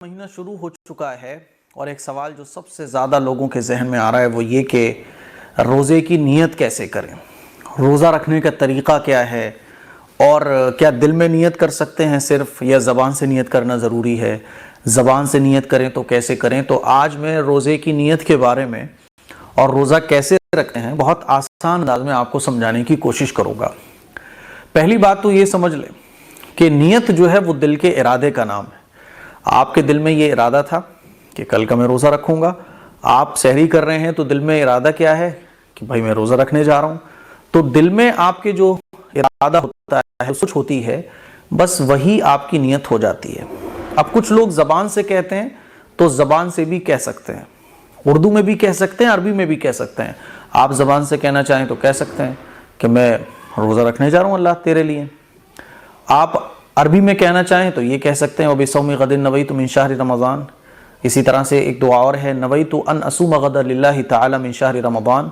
مہینہ شروع ہو چکا ہے اور ایک سوال جو سب سے زیادہ لوگوں کے ذہن میں آ رہا ہے وہ یہ کہ روزے کی نیت کیسے کریں، روزہ رکھنے کا طریقہ کیا ہے، اور کیا دل میں نیت کر سکتے ہیں صرف، یا زبان سے نیت کرنا ضروری ہے، زبان سے نیت کریں تو کیسے کریں۔ تو آج میں روزے کی نیت کے بارے میں اور روزہ کیسے رکھتے ہیں بہت آسان انداز میں آپ کو سمجھانے کی کوشش کروں گا۔ پہلی بات تو یہ سمجھ لیں کہ نیت جو ہے وہ دل کے ارادے کا نام ہے۔ آپ کے دل میں یہ ارادہ تھا کہ کل کا میں روزہ رکھوں گا، آپ سحری کر رہے ہیں تو دل میں ارادہ کیا ہے کہ بھائی میں روزہ رکھنے جا رہا ہوں۔ تو دل میں آپ کے جو ارادہ ہوتا ہے، سوچ ہوتی ہے، بس وہی آپ کی نیت ہو جاتی ہے۔ اب کچھ لوگ زبان سے کہتے ہیں تو زبان سے بھی کہہ سکتے ہیں، اردو میں بھی کہہ سکتے ہیں، عربی میں بھی کہہ سکتے ہیں۔ آپ زبان سے کہنا چاہیں تو کہہ سکتے ہیں کہ میں روزہ رکھنے جا رہا ہوں اللہ تیرے لیے۔ آپ عربی میں کہنا چاہیں تو یہ کہہ سکتے ہیں وَبِصَوْمِ غَدٍ نَوَيْتُ مِنْ شَهْرِ رمضان۔ اسی طرح سے ایک دعا اور ہے نَوَيْتُ أَنْ أَصُومَ غَدًا لِلَّهِ تَعَالَى مِنْ شَهْرِ رمضان۔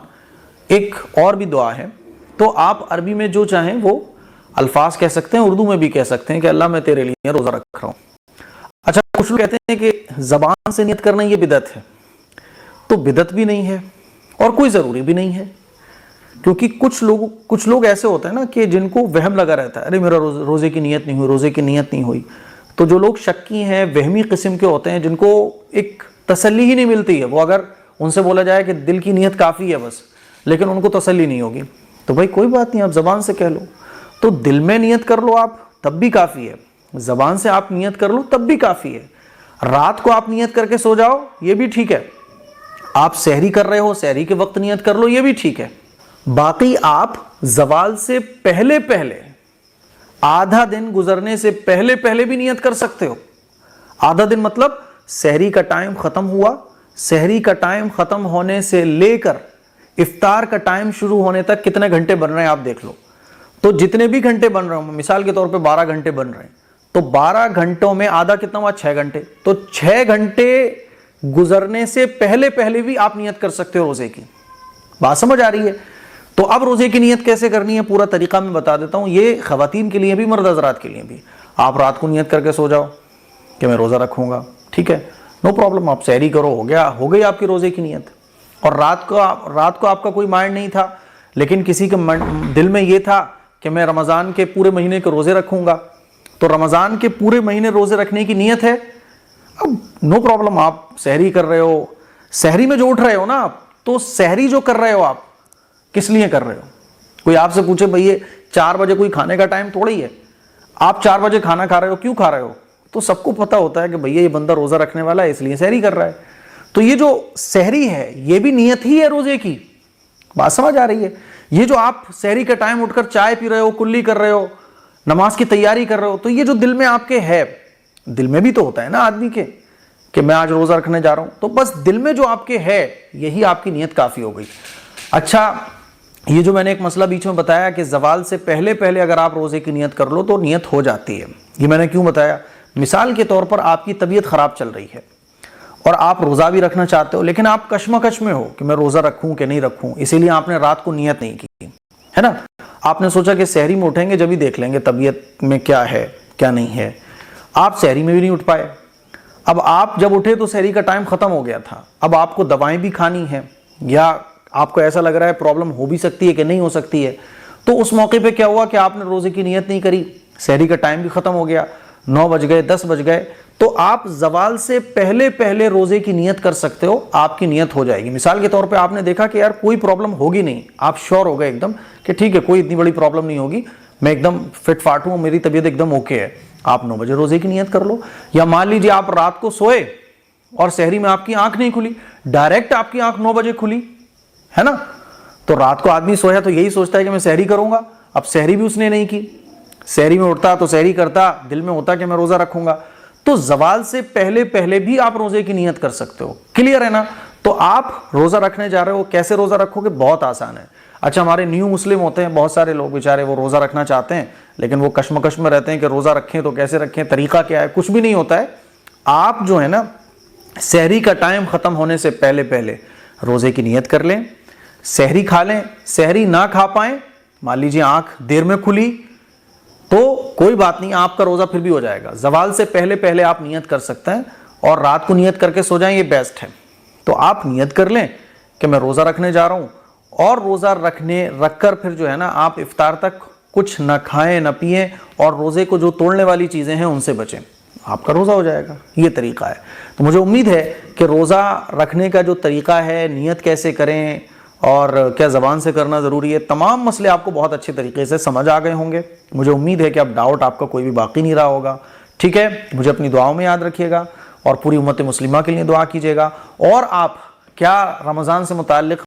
ایک اور بھی دعا ہے۔ تو آپ عربی میں جو چاہیں وہ الفاظ کہہ سکتے ہیں، اردو میں بھی کہہ سکتے ہیں کہ اللہ میں تیرے لیے روزہ رکھ رہا ہوں۔ اچھا، کچھ لوگ کہتے ہیں کہ زبان سے نیت کرنا یہ بدعت ہے، تو بدعت بھی نہیں ہے اور کوئی ضروری بھی نہیں ہے، کیونکہ کچھ لوگ ایسے ہوتے ہیں نا کہ جن کو وہم لگا رہتا ہے، ارے میرا روزے کی نیت نہیں ہوئی، روزے کی نیت نہیں ہوئی۔ تو جو لوگ شکی ہیں، وہمی قسم کے ہوتے ہیں، جن کو ایک تسلی ہی نہیں ملتی ہے، وہ اگر ان سے بولا جائے کہ دل کی نیت کافی ہے بس، لیکن ان کو تسلی نہیں ہوگی، تو بھائی کوئی بات نہیں، آپ زبان سے کہہ لو۔ تو دل میں نیت کر لو آپ تب بھی کافی ہے، زبان سے آپ نیت کر لو تب بھی کافی ہے، رات کو آپ نیت کر کے سو جاؤ یہ بھی ٹھیک ہے، آپ سحری کر رہے ہو سحری کے وقت نیت کر لو یہ بھی ٹھیک ہے۔ باقی آپ زوال سے پہلے آدھا دن گزرنے سے پہلے بھی نیت کر سکتے ہو۔ آدھا دن مطلب سحری کا ٹائم ختم ہوا، سحری کا ٹائم ختم ہونے سے لے کر افطار کا ٹائم شروع ہونے تک کتنے گھنٹے بن رہے ہیں آپ دیکھ لو۔ تو جتنے بھی گھنٹے بن رہے ہوں، مثال کے طور پہ 12 گھنٹے بن رہے ہیں، تو 12 گھنٹوں میں آدھا کتنا ہوا؟ 6 گھنٹے۔ تو 6 گھنٹے گزرنے سے پہلے بھی آپ نیت کر سکتے ہو روزے کی۔ بات سمجھ آ رہی ہے؟ تو اب روزے کی نیت کیسے کرنی ہے پورا طریقہ میں بتا دیتا ہوں، یہ خواتین کے لیے بھی مرد حضرات کے لیے بھی۔ آپ رات کو نیت کر کے سو جاؤ کہ میں روزہ رکھوں گا، ٹھیک ہے، نو پرابلم، آپ سحری کرو، ہو گئی آپ کی روزے کی نیت۔ اور رات کو آپ کا کوئی مائنڈ نہیں تھا، لیکن کسی کے دل میں یہ تھا کہ میں رمضان کے پورے مہینے کے روزے رکھوں گا، تو رمضان کے پورے مہینے روزے رکھنے کی نیت ہے، اب نو پرابلم، آپ سحری کر رہے ہو، سحری میں جو اٹھ رہے ہو نا آپ، تو سحری جو کر رہے ہو آپ کس لیے کر رہے ہو؟ کوئی آپ سے پوچھے بھئی یہ 4 بجے کوئی کھانے کا ٹائم تھوڑی ہے، آپ 4 بجے کھانا کھا رہے ہو، کیوں کھا رہے ہو؟ تو سب کو پتہ ہوتا ہے کہ بھئی یہ بندہ روزہ رکھنے والا ہے اس لیے سحری کر رہا ہے۔ تو یہ جو سحری ہے یہ بھی نیت ہی ہے روزے کی۔ بات سمجھ آ رہی ہے؟ یہ جو آپ سحری کا ٹائم اٹھ کر چائے پی رہے ہو، کلی کر رہے ہو، نماز کی تیاری کر رہے ہو، تو یہ جو دل میں آپ کے ہے، دل میں بھی تو ہوتا ہے نا آدمی کے کہ میں آج روزہ رکھنے جا رہا ہوں، تو بس دل میں جو آپ کے ہے یہی آپ کی نیت کافی ہو گئی۔ اچھا، یہ جو میں نے ایک مسئلہ بیچ میں بتایا کہ زوال سے پہلے اگر آپ روزے کی نیت کر لو تو نیت ہو جاتی ہے، یہ میں نے کیوں بتایا؟ مثال کے طور پر آپ کی طبیعت خراب چل رہی ہے اور آپ روزہ بھی رکھنا چاہتے ہو، لیکن آپ کشمکش میں ہو کہ میں روزہ رکھوں کہ نہیں رکھوں، اسی لیے آپ نے رات کو نیت نہیں کی ہے نا۔ آپ نے سوچا کہ سحری میں اٹھیں گے جب ہی دیکھ لیں گے طبیعت میں کیا ہے کیا نہیں ہے، آپ سحری میں بھی نہیں اٹھ پائے۔ اب آپ جب اٹھے تو سحری کا ٹائم ختم ہو گیا تھا، اب آپ کو دوائیں بھی کھانی ہیں، یا آپ کو ایسا لگ رہا ہے پرابلم ہو بھی سکتی ہے کہ نہیں ہو سکتی ہے، تو اس موقع پہ کیا ہوا کہ آپ نے روزے کی نیت نہیں کری، سحری کا ٹائم بھی ختم ہو گیا، 9 بج گئے 10 بج گئے، تو آپ زوال سے پہلے روزے کی نیت کر سکتے ہو، آپ کی نیت ہو جائے گی۔ مثال کے طور پہ آپ نے دیکھا کہ یار کوئی پرابلم ہوگی نہیں، آپ شور ہو گئے ایک دم کہ ٹھیک ہے کوئی اتنی بڑی پرابلم نہیں ہوگی، میں ایک دم فٹ فاٹ ہوں، میری طبیعت ایک دم اوکے ہے، آپ 9 بجے روزے کی نیت کر لو۔ یا مان لیجیے آپ رات کو سوئے اور سحری میں آپ کی آنکھ نہیں کھلی، ڈائریکٹ آپ کی آنکھ 9 بجے کھلی ہے نا، تو رات کو آدمی سویا تو یہی سوچتا ہے کہ میں سحری کروں گا، اب سحری بھی اس نے نہیں کی، سحری میں اٹھتا تو سحری کرتا، دل میں ہوتا کہ میں روزہ رکھوں گا، تو زوال سے پہلے بھی آپ روزے کی نیت کر سکتے ہو، کلیئر ہے نا۔ تو آپ روزہ رکھنے جا رہے ہو، کیسے روزہ رکھو گے؟ بہت آسان ہے۔ اچھا، ہمارے نیو مسلم ہوتے ہیں بہت سارے لوگ بیچارے، وہ روزہ رکھنا چاہتے ہیں لیکن وہ کشمکش میں رہتے ہیں کہ روزہ رکھیں تو کیسے رکھیں، طریقہ کیا ہے؟ کچھ بھی نہیں ہوتا ہے، آپ جو ہے نا سحری کا ٹائم ختم ہونے سے پہلے روزے کی نیت کر لیں، سحری کھا لیں، سحری نہ کھا پائیں، مان لیجیے آنکھ دیر میں کھلی تو کوئی بات نہیں، آپ کا روزہ پھر بھی ہو جائے گا۔ زوال سے پہلے آپ نیت کر سکتے ہیں اور رات کو نیت کر کے سو جائیں، یہ بیسٹ ہے۔ تو آپ نیت کر لیں کہ میں روزہ رکھنے جا رہا ہوں، اور روزہ رکھ کر پھر جو ہے نا آپ افطار تک کچھ نہ کھائیں نہ پئیں، اور روزے کو جو توڑنے والی چیزیں ہیں ان سے بچیں، آپ کا روزہ ہو جائے گا۔ یہ طریقہ ہے۔ تو مجھے امید ہے کہ روزہ رکھنے کا جو طریقہ ہے، نیت کیسے کریں اور کیا زبان سے کرنا ضروری ہے، تمام مسئلے آپ کو بہت اچھے طریقے سے سمجھ آ گئے ہوں گے۔ مجھے امید ہے کہ اب ڈاؤٹ آپ کا کوئی بھی باقی نہیں رہا ہوگا۔ ٹھیک ہے، مجھے اپنی دعاؤں میں یاد رکھیے گا اور پوری امت مسلمہ کے لیے دعا کیجیے گا۔ اور آپ کیا رمضان سے متعلق